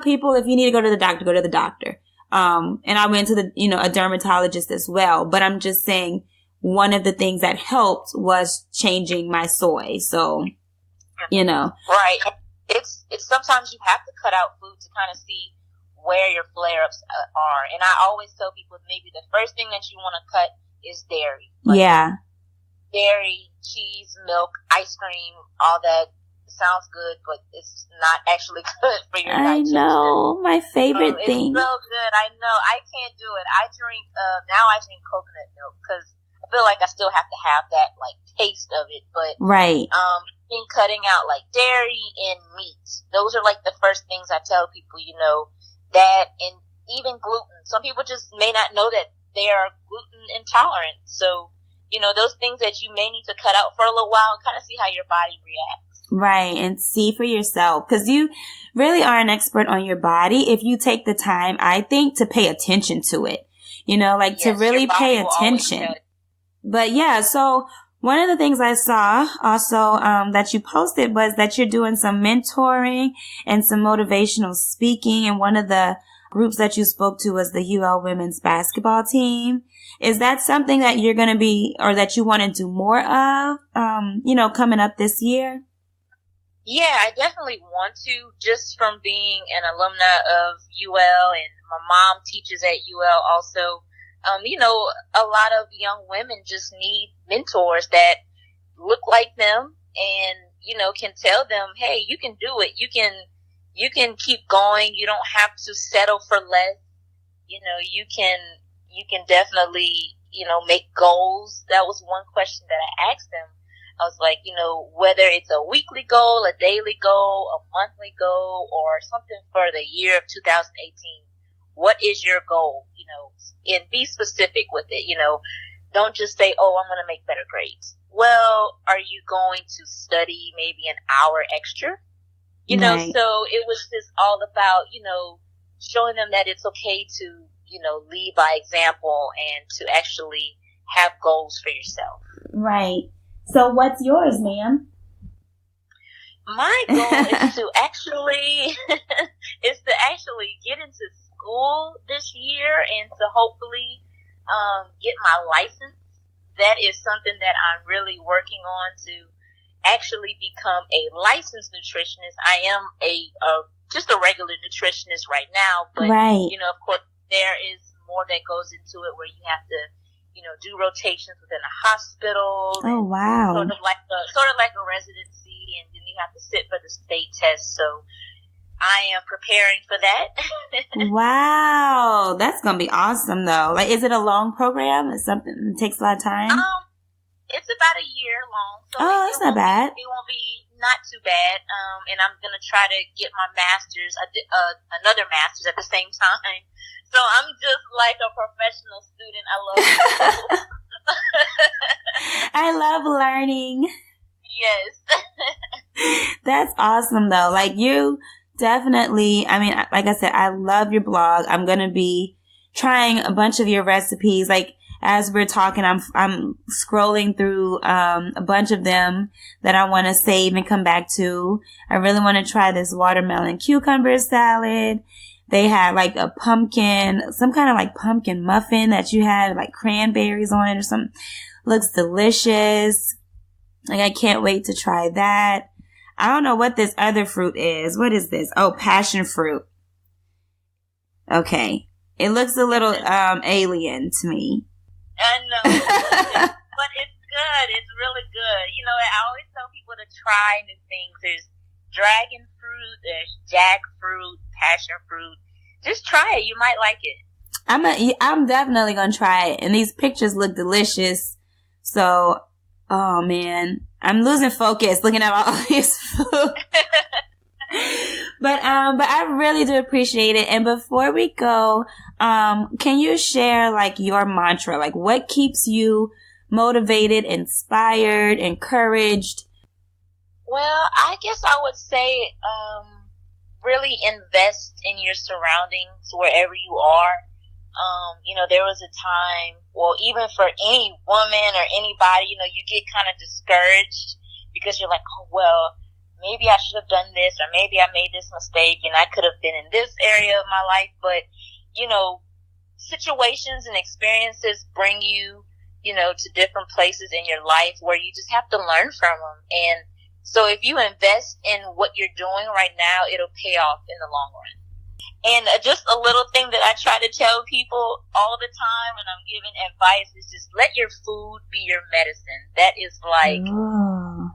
S1: people, if you need to go to the doctor, go to the doctor. And I went to a dermatologist as well. But I'm just saying, one of the things that helped was changing my soy. So,
S2: Right. It's sometimes you have to cut out food to kind of see where your flare-ups are. And I always tell people, maybe the first thing that you want to cut is dairy. Like, dairy, cheese, milk, ice cream, all that sounds good, but it's not actually good for your digestion.
S1: I know, my favorite thing.
S2: It's so good. I know. I can't do it. I drink coconut milk, because I feel like I still have to have that, like, taste of it. But
S1: right.
S2: In cutting out like dairy and meat, those are like the first things I tell people. That, and even gluten. Some people just may not know that they are gluten intolerant. So, those things that you may need to cut out for a little while and kind of see how your body reacts.
S1: Right. And see for yourself, because you really are an expert on your body if you take the time, I think, to pay attention to it, to really pay attention. But yeah, so one of the things I saw also that you posted was that you're doing some mentoring and some motivational speaking, and one of the groups that you spoke to was the UL women's basketball team. Is that something that you're going to be, or that you want to do more of, coming up this year?
S2: Yeah, I definitely want to, just from being an alumna of UL, and my mom teaches at UL also. A lot of young women just need mentors that look like them and, can tell them, hey, you can do it. You can keep going. You don't have to settle for less. You can definitely, make goals. That was one question that I asked them. I was like, whether it's a weekly goal, a daily goal, a monthly goal, or something for the year of 2018, what is your goal? And be specific with it. Don't just say, oh, I'm going to make better grades. Well, are you going to study maybe an hour extra?
S1: Right.
S2: So it was just all about, showing them that it's okay to, lead by example and to actually have goals for yourself.
S1: Right. So what's yours, ma'am?
S2: My goal is to actually get into school this year and to hopefully get my license. That is something that I'm really working on, to actually become a licensed nutritionist. I am just a regular nutritionist right now, but
S1: right.
S2: Of course there is more that goes into it, where you have to do rotations within a hospital.
S1: Oh, wow.
S2: Sort of like a residency, and then you have to sit for the state test. So I am preparing for that.
S1: Wow. That's going to be awesome, though. Like, is it a long program? Is something that takes a lot of time?
S2: It's about a year long. So
S1: that's not bad.
S2: It won't be not too bad. And I'm going to try to get my master's, another master's at the same time. So I'm just like a professional student. I love school.
S1: I love learning.
S2: Yes.
S1: That's awesome, though. Like, you definitely, like I said, I love your blog. I'm going to be trying a bunch of your recipes. Like, as we're talking, I'm scrolling through a bunch of them that I want to save and come back to. I really want to try this watermelon cucumber salad. They had like some kind of like pumpkin muffin that you had like cranberries on it or something. Looks delicious. Like, I can't wait to try that. I don't know what this other fruit is. What is this? Oh, passion fruit. Okay. It looks a little alien to me.
S2: I know. But it's good. It's really good. I always tell people to try new things. There's dragon fruit, there's jackfruit, passion fruit. Just try it. You might like it.
S1: I'm definitely gonna try it. And these pictures look delicious. So, oh man, I'm losing focus looking at all this food. But I really do appreciate it. And before we go, can you share like your mantra? Like, what keeps you motivated, inspired, encouraged?
S2: Well, I guess I would say, really invest in your surroundings wherever you are. There was a time, well, even for any woman or anybody, you get kind of discouraged because you're like, oh, well, maybe I should have done this, or maybe I made this mistake and I could have been in this area of my life. But, situations and experiences bring you, to different places in your life where you just have to learn from them. And so if you invest in what you're doing right now, it'll pay off in the long run. And just a little thing that I try to tell people all the time when I'm giving advice is just let your food be your medicine. That is like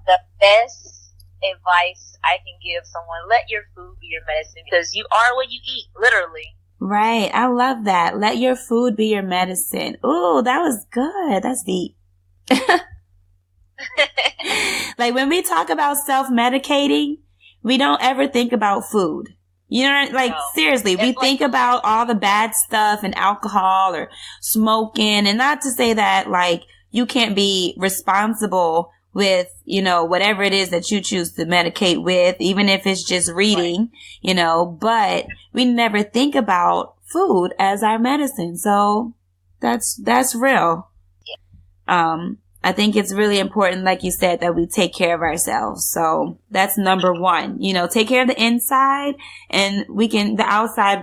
S2: the best advice I can give someone. Let your food be your medicine, because you are what you eat, literally.
S1: Right. I love that. Let your food be your medicine. Ooh, that was good. That's deep. Like, when we talk about self-medicating, we don't ever think about food. Like, no. Seriously, we think about all the bad stuff and alcohol or smoking. And not to say that, like, you can't be responsible with, whatever it is that you choose to medicate with, even if it's just reading, but we never think about food as our medicine. So that's real. I think it's really important, like you said, that we take care of ourselves. So that's number one. Take care of the inside, and the outside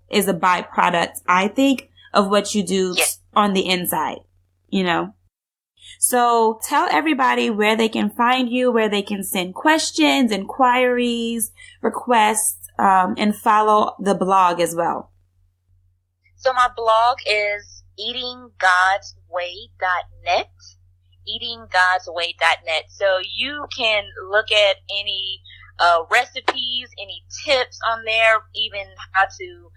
S1: is a byproduct, I think, of what you do on the inside, So tell everybody where they can find you, where they can send questions, inquiries, requests, and follow the blog as well.
S2: So my blog is eatinggodsway.net. eatinggodsway.net. So you can look at any recipes, any tips on there, even how to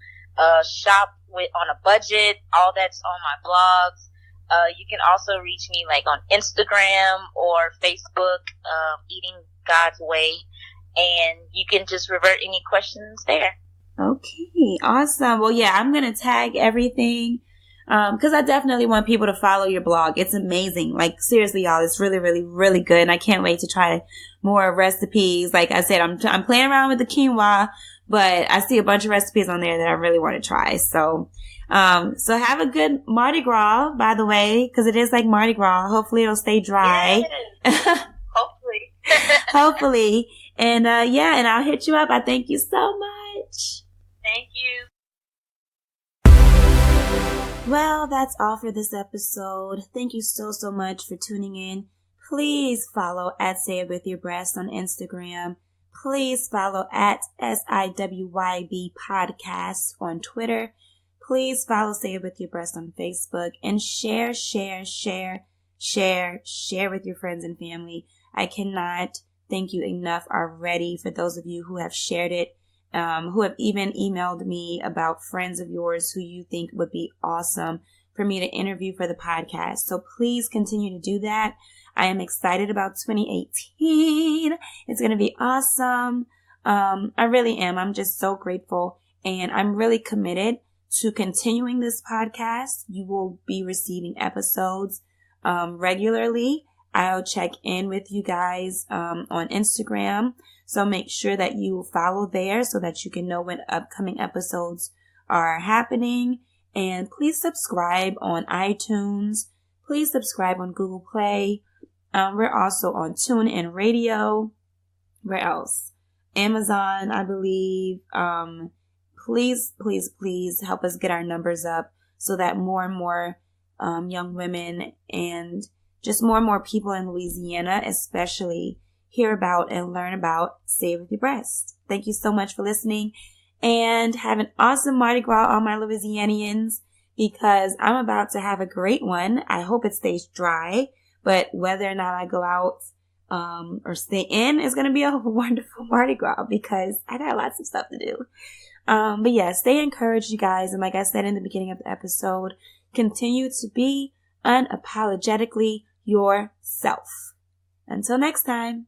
S2: shop on a budget. All that's on my blogs. You can also reach me like on Instagram or Facebook, Eating God's Way, and you can just revert any questions there.
S1: Okay, awesome. Well, yeah, I'm going to tag everything. Cause I definitely want people to follow your blog. It's amazing. Like seriously, y'all, it's really, really, really good. And I can't wait to try more recipes. Like I said, I'm playing around with the quinoa, but I see a bunch of recipes on there that I really want to try. So have a good Mardi Gras, by the way, cause it is like Mardi Gras. Hopefully it'll stay dry.
S2: Yes. Hopefully.
S1: Hopefully. And, and I'll hit you up. I thank you so much.
S2: Thank you.
S1: Well, that's all for this episode. Thank you so much for tuning in. Please follow at sayitwithyourbreasts on Instagram. Please follow at SIWYB podcast on Twitter. Please follow Say It With Your Breasts on Facebook and share with your friends and family. I cannot thank you enough already for those of you who have shared it. Who have even emailed me about friends of yours who you think would be awesome for me to interview for the podcast. So please continue to do that. I am excited about 2018. It's going to be awesome. I really am. I'm just so grateful, and I'm really committed to continuing this podcast. You will be receiving episodes regularly. I'll check in with you guys on Instagram. So make sure that you follow there so that you can know when upcoming episodes are happening. And please subscribe on iTunes. Please subscribe on Google Play. We're also on TuneIn Radio. Where else? Amazon, I believe. Please help us get our numbers up so that more and more young women and just more and more people in Louisiana especially hear about and learn about Say It With Your Breasts. Thank you so much for listening, and have an awesome Mardi Gras, all my Louisianians, because I'm about to have a great one. I hope it stays dry, but whether or not I go out or stay in is going to be a wonderful Mardi Gras because I got lots of stuff to do. But yeah, stay encouraged, you guys. And like I said in the beginning of the episode, continue to be unapologetically yourself. Until next time.